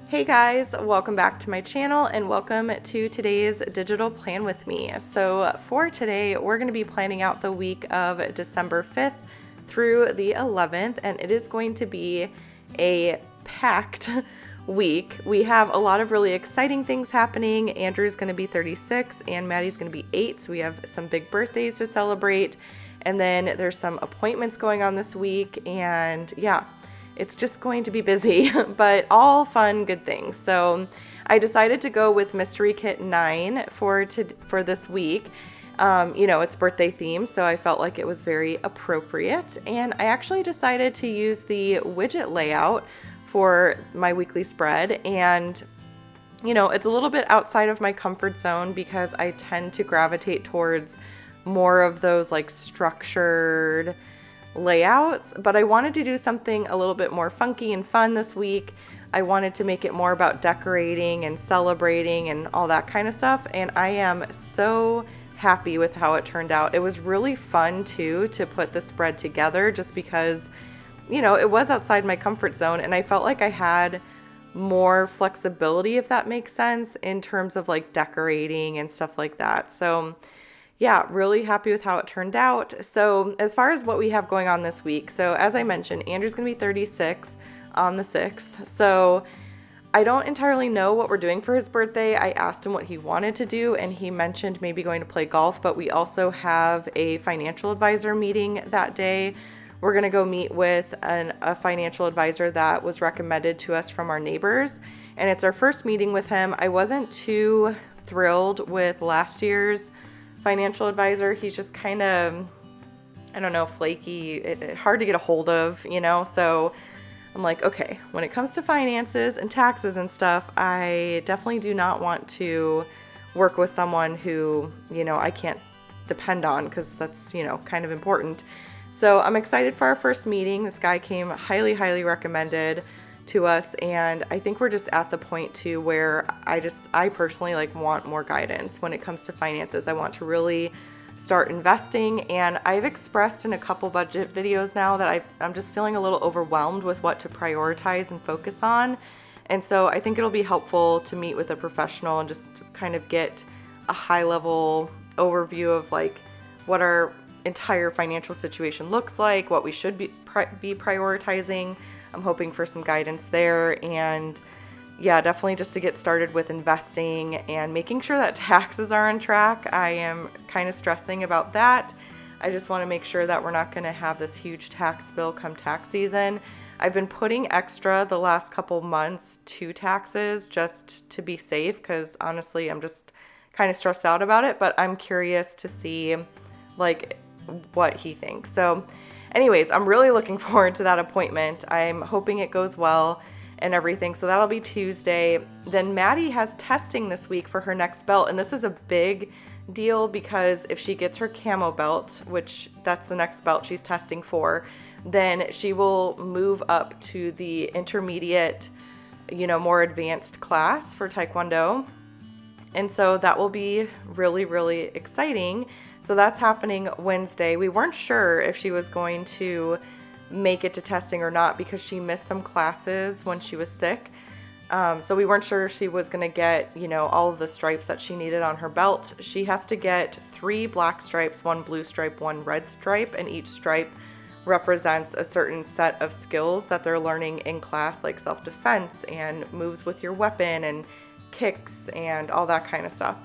Hey guys, welcome back to my channel and welcome to today's digital plan with me. So for today, we're going to be planning out the week of December 5th through the 11th, and it is going to be a packed week. We have a lot of really exciting things happening. Andrew's going to be 36 and Maddie's going to be 8, so we have some big birthdays to celebrate. And then there's some appointments going on this week, and yeah, it's just going to be busy, but all fun, good things. So I decided to go with Mystery Kit 9 for this week. It's birthday themed, so I felt like it was very appropriate. And I actually decided to use the widget layout for my weekly spread. And, it's a little bit outside of my comfort zone because I tend to gravitate towards more of those like structured layouts, but I wanted to do something a little bit more funky and fun this week. I wanted to make it more about decorating and celebrating and all that kind of stuff, and I am so happy with how it turned out. It was really fun too to put the spread together just because, it was outside my comfort zone, and I felt like I had more flexibility, if that makes sense, in terms of like decorating and stuff like that. So yeah, really happy with how it turned out. So as far as what we have going on this week, so as I mentioned, Andrew's gonna be 36 on the 6th. So I don't entirely know what we're doing for his birthday. I asked him what he wanted to do, and he mentioned maybe going to play golf, but we also have a financial advisor meeting that day. We're gonna go meet with a financial advisor that was recommended to us from our neighbors, and it's our first meeting with him. I wasn't too thrilled with last year's financial advisor. He's just kind of, I don't know, flaky, hard to get a hold of, so I'm like, okay, when it comes to finances and taxes and stuff, I definitely do not want to work with someone who, I can't depend on, because that's, kind of important. So I'm excited for our first meeting. This guy came highly, highly recommended to us, and I think we're just at the point too where I personally want more guidance when it comes to finances. I want to really start investing, and I've expressed in a couple budget videos now that I'm just feeling a little overwhelmed with what to prioritize and focus on. And so I think it'll be helpful to meet with a professional and just kind of get a high level overview of what our entire financial situation looks like, what we should be prioritizing. I'm hoping for some guidance there, and yeah, definitely just to get started with investing and making sure that taxes are on track. I am kind of stressing about that. I just want to make sure that we're not going to have this huge tax bill come tax season. I've been putting extra the last couple months to taxes just to be safe, because honestly, I'm just kind of stressed out about it, but I'm curious to see what he thinks. So anyways, I'm really looking forward to that appointment. I'm hoping it goes well and everything. So that'll be Tuesday. Then Maddie has testing this week for her next belt. And this is a big deal because if she gets her camo belt, which that's the next belt she's testing for, then she will move up to the intermediate, more advanced class for Taekwondo. And so that will be really, really exciting. So that's happening Wednesday. We weren't sure if she was going to make it to testing or not because she missed some classes when she was sick. So we weren't sure if she was going to get, all of the stripes that she needed on her belt. She has to get 3 black stripes, 1 blue stripe, 1 red stripe, and each stripe represents a certain set of skills that they're learning in class, like self-defense and moves with your weapon and kicks and all that kind of stuff.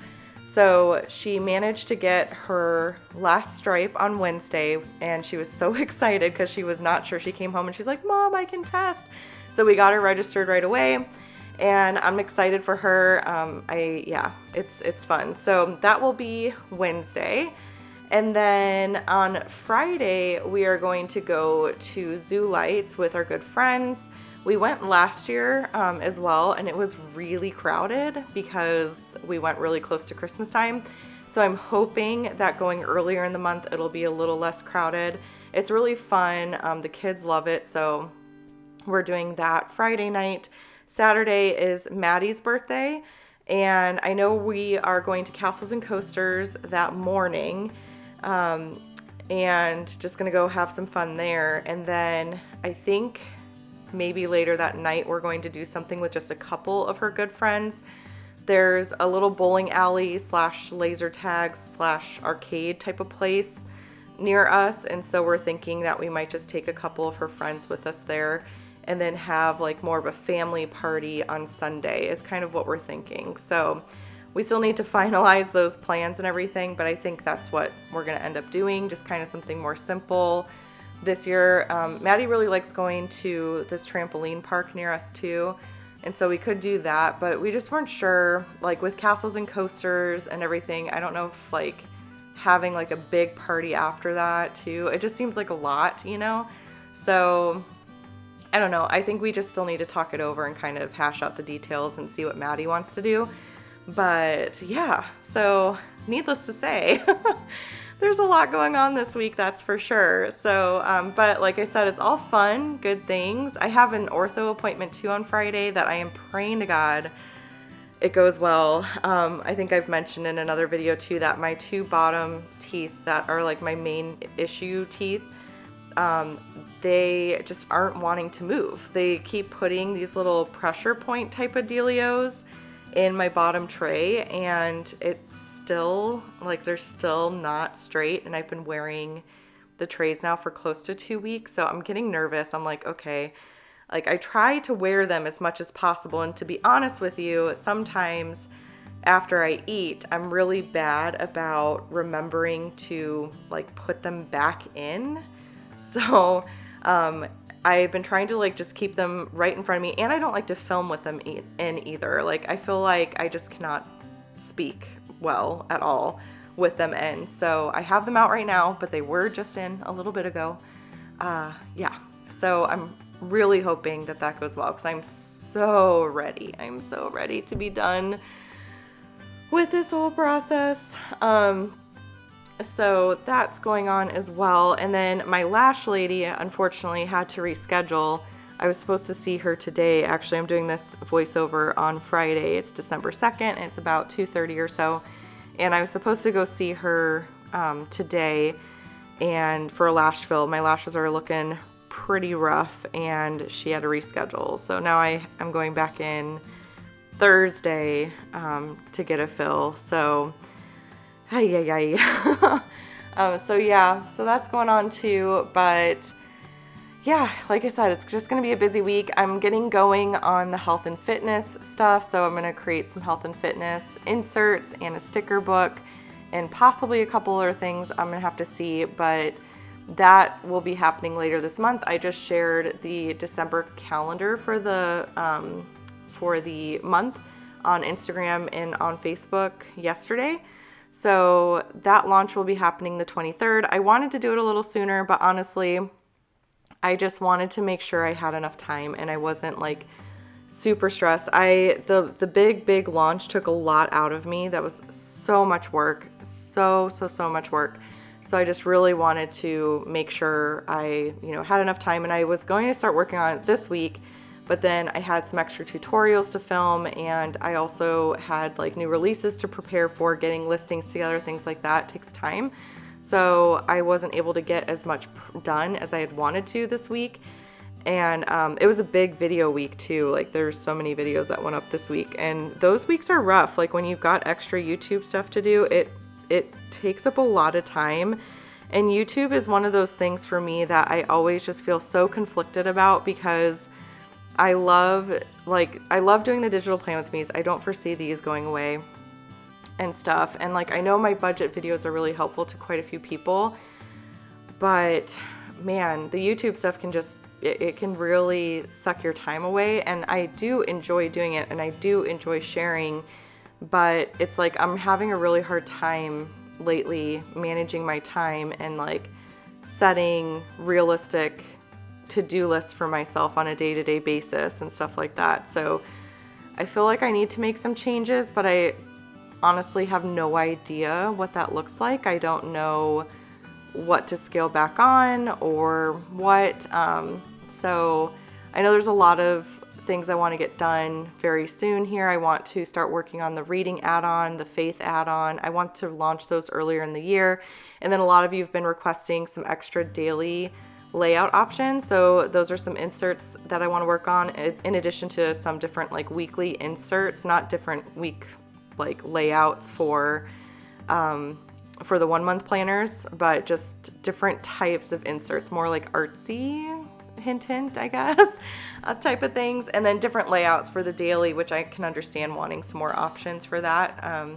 So she managed to get her last stripe on Wednesday, and she was so excited because she was not sure. She came home and she's like, "Mom, I can test." So we got her registered right away, and I'm excited for her. It's fun. So that will be Wednesday. And then on Friday, we are going to go to Zoo Lights with our good friends. We went last year as well, and it was really crowded because we went really close to Christmas time. So I'm hoping that going earlier in the month, it'll be a little less crowded. It's really fun. The kids love it. So we're doing that Friday night. Saturday is Maddie's birthday, and I know we are going to Castles and Coasters that morning. And just gonna go have some fun there. And then I think maybe later that night we're going to do something with just a couple of her good friends. There's a little bowling alley / laser tag / arcade type of place near us, and so we're thinking that we might just take a couple of her friends with us there and then have like more of a family party on Sunday is kind of what we're thinking. So we still need to finalize those plans and everything, but I think that's what we're going to end up doing, just kind of something more simple this year. Maddie really likes going to this trampoline park near us too, and so we could do that, but we just weren't sure, like with castles and coasters and everything, I don't know if like having like a big party after that too, it just seems like a lot, you know? So I don't know. I think we just still need to talk it over and kind of hash out the details and see what Maddie wants to do. But yeah, so needless to say, there's a lot going on this week, that's for sure. So, but like I said, it's all fun, good things. I have an ortho appointment too on Friday that I am praying to God it goes well. I think I've mentioned in another video too that my 2 bottom teeth that are like my main issue teeth, they just aren't wanting to move. They keep putting these little pressure point type of dealios in my bottom tray, and it's still like they're still not straight, and I've been wearing the trays now for close to 2 weeks, so I'm getting nervous. I'm like, okay, like I try to wear them as much as possible, and to be honest with you, sometimes after I eat, I'm really bad about remembering to like put them back in. So I've been trying to like just keep them right in front of me, and I don't like to film with them in either. Like I feel like I just cannot speak well at all with them in. So I have them out right now, but they were just in a little bit ago. Yeah, so I'm really hoping that that goes well, because I'm so ready. I'm so ready to be done with this whole process. So that's going on as well. And then my lash lady unfortunately had to reschedule. I was supposed to see her today. Actually, I'm doing this voiceover on Friday. It's December 2nd, and it's about 2:30 or so. And I was supposed to go see her today and for a lash fill. My lashes are looking pretty rough, and she had to reschedule. So now I'm going back in Thursday to get a fill. So so yeah, so that's going on too. But yeah, like I said, it's just going to be a busy week. I'm getting going on the health and fitness stuff. So I'm going to create some health and fitness inserts and a sticker book and possibly a couple other things I'm going to have to see, but that will be happening later this month. I just shared the December calendar for the month on Instagram and on Facebook yesterday. So that launch will be happening the 23rd. I wanted to do it a little sooner, but honestly, I just wanted to make sure I had enough time and I wasn't like super stressed. The big launch took a lot out of me. That was so much work, so much work. So I just really wanted to make sure I, had enough time, and I was going to start working on it this week, but then I had some extra tutorials to film, and I also had like new releases to prepare for, getting listings together, things like that takes time. So I wasn't able to get as much done as I had wanted to this week. And it was a big video week too. Like there's so many videos that went up this week, and those weeks are rough. Like when you've got extra YouTube stuff to do, it takes up a lot of time. And YouTube is one of those things for me that I always just feel so conflicted about, because I love doing the digital plan with me's. I don't foresee these going away and stuff. And like I know my budget videos are really helpful to quite a few people, but man, the YouTube stuff can just it can really suck your time away. And I do enjoy doing it, and I do enjoy sharing, but it's like I'm having a really hard time lately managing my time and like setting realistic to-do lists for myself on a day-to-day basis and stuff like that. So I feel like I need to make some changes, but I honestly have no idea what that looks like. I don't know what to scale back on or what. So I know there's a lot of things I want to get done very soon here. I want to start working on the reading add-on, the faith add-on. I want to launch those earlier in the year. And then a lot of you have been requesting some extra daily layout options. So those are some inserts that I want to work on in addition to some different like weekly inserts, not different week like layouts for the 1 month planners, but just different types of inserts, more like artsy, hint, I guess, type of things. And then different layouts for the daily, which I can understand wanting some more options for that.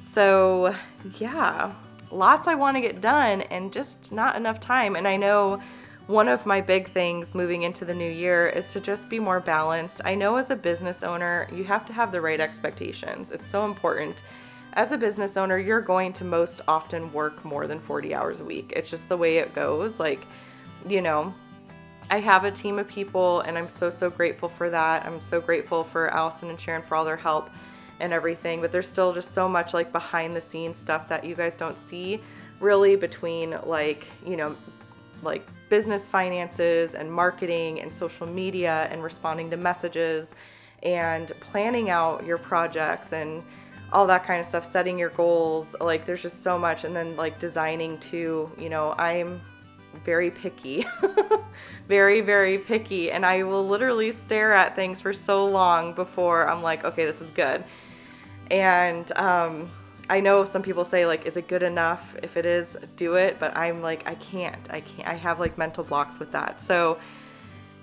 So yeah, lots I want to get done and just not enough time. And I know one of my big things moving into the new year is to just be more balanced. I know as a business owner, you have to have the right expectations. It's so important. As a business owner, you're going to most often work more than 40 hours a week. It's just the way it goes. Like, you know, I have a team of people and I'm so grateful for that. I'm so grateful for Allison and Sharon for all their help and everything, but there's still just so much like behind the scenes stuff that you guys don't see really between like, you know, like business finances and marketing and social media and responding to messages and planning out your projects and all that kind of stuff, setting your goals. Like there's just so much. And then like designing too, you know, I'm very picky, very picky. And I will literally stare at things for so long before I'm like, okay, this is good. And I know some people say like, is it good enough? If it is, do it. But I'm like, I can't. I have like mental blocks with that. So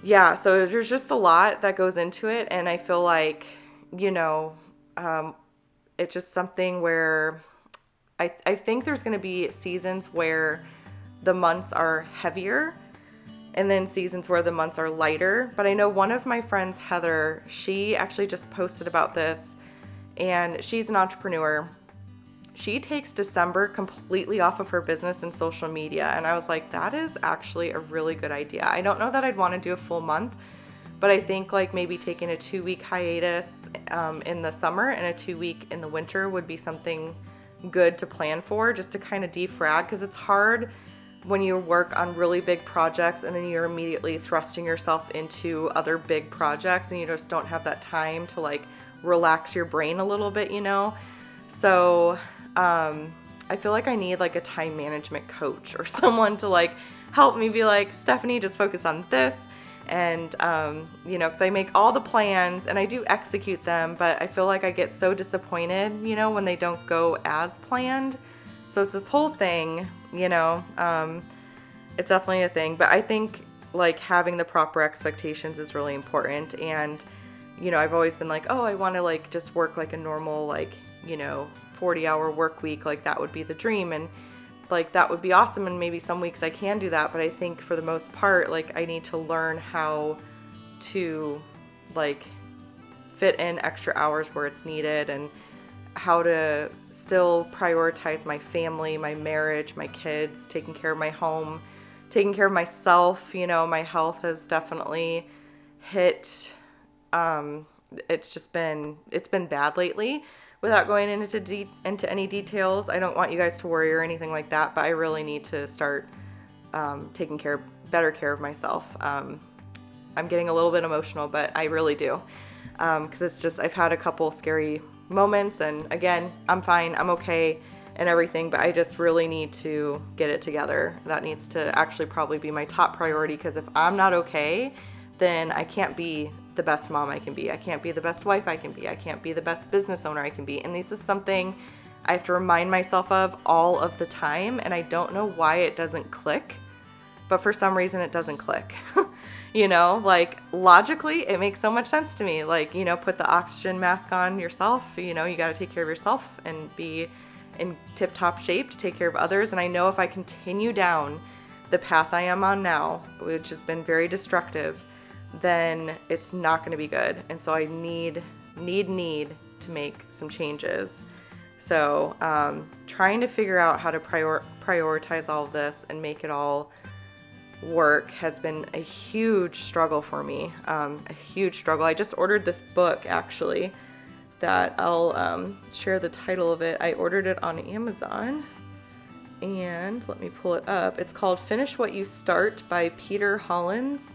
yeah, so there's just a lot that goes into it. And I feel like, you know, it's just something where I think there's going to be seasons where the months are heavier and then seasons where the months are lighter. But I know one of my friends, Heather, she actually just posted about this, and she's an entrepreneur. She takes December completely off of her business and social media. And I was like, that is actually a really good idea. I don't know that I'd want to do a full month, but I think like maybe taking a 2-week hiatus in the summer and a 2-week in the winter would be something good to plan for, just to kind of defrag, because it's hard when you work on really big projects and then you're immediately thrusting yourself into other big projects and you just don't have that time to like relax your brain a little bit, you know? So I feel like I need like a time management coach or someone to like help me be like, Stephanie, just focus on this. And, you know, because I make all the plans and I do execute them, but I feel like I get so disappointed, you know, when they don't go as planned. So it's this whole thing, you know, it's definitely a thing. But I think like having the proper expectations is really important. And, you know, I've always been like, oh, I want to like just work like a normal, like, you know, 40-hour work week. Like that would be the dream. And like that would be awesome, and maybe some weeks I can do that, but I think for the most part like I need to learn how to like fit in extra hours where it's needed, and how to still prioritize my family, my marriage, my kids, taking care of my home, taking care of myself. You know, my health has definitely hit it's been bad lately. Without going into any details, I don't want you guys to worry or anything like that, but I really need to start taking better care of myself. I'm getting a little bit emotional, but I really do, because it's just, I've had a couple scary moments, and again, I'm fine, I'm okay and everything, but I just really need to get it together. That needs to actually probably be my top priority, because if I'm not okay, then I can't be the best mom I can be. I can't be the best wife I can be. I can't be the best business owner I can be. And this is something I have to remind myself of all of the time. And I don't know why it doesn't click, but for some reason it doesn't click. You know, like logically, it makes so much sense to me. Like, you know, put the oxygen mask on yourself. You know, you got to take care of yourself and be in tip-top shape to take care of others. And I know if I continue down the path I am on now, which has been very destructive, then it's not going to be good. And so I need to make some changes. So trying to figure out how to prioritize all of this and make it all work has been a huge struggle for me. A huge struggle. I just ordered this book actually that I'll share the title of it. I ordered it on Amazon, and let me pull it up. It's called Finish What You Start by Peter Hollins.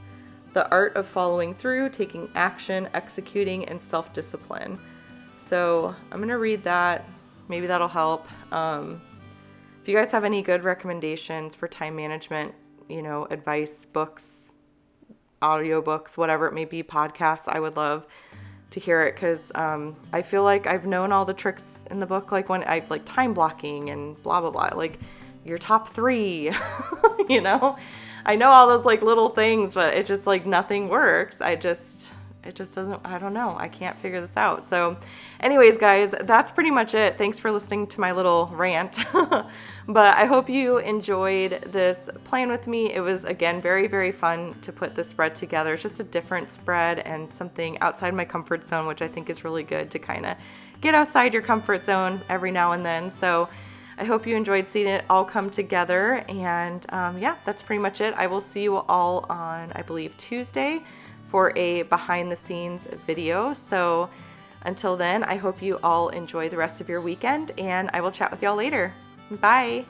The Art of Following Through, Taking Action, Executing, and Self-Discipline. So I'm going to read that. Maybe that'll help. If you guys have any good recommendations for time management, you know, advice, books, audiobooks, whatever it may be, podcasts, I would love to hear it, because I feel like I've known all the tricks in the book, like when I like time blocking and blah blah blah, like your top 3 you know, I know all those like little things, but it just like nothing works. It just doesn't, I don't know, I can't figure this out. So anyways, guys, that's pretty much it. Thanks for listening to my little rant. But I hope you enjoyed this plan with me. It was, again, very, very fun to put this spread together. It's just a different spread and something outside my comfort zone, which I think is really good to kind of get outside your comfort zone every now and then. So I hope you enjoyed seeing it all come together. And yeah, that's pretty much it. I will see you all on, I believe, Tuesday for a behind the scenes video. So until then, I hope you all enjoy the rest of your weekend, and I will chat with y'all later. Bye.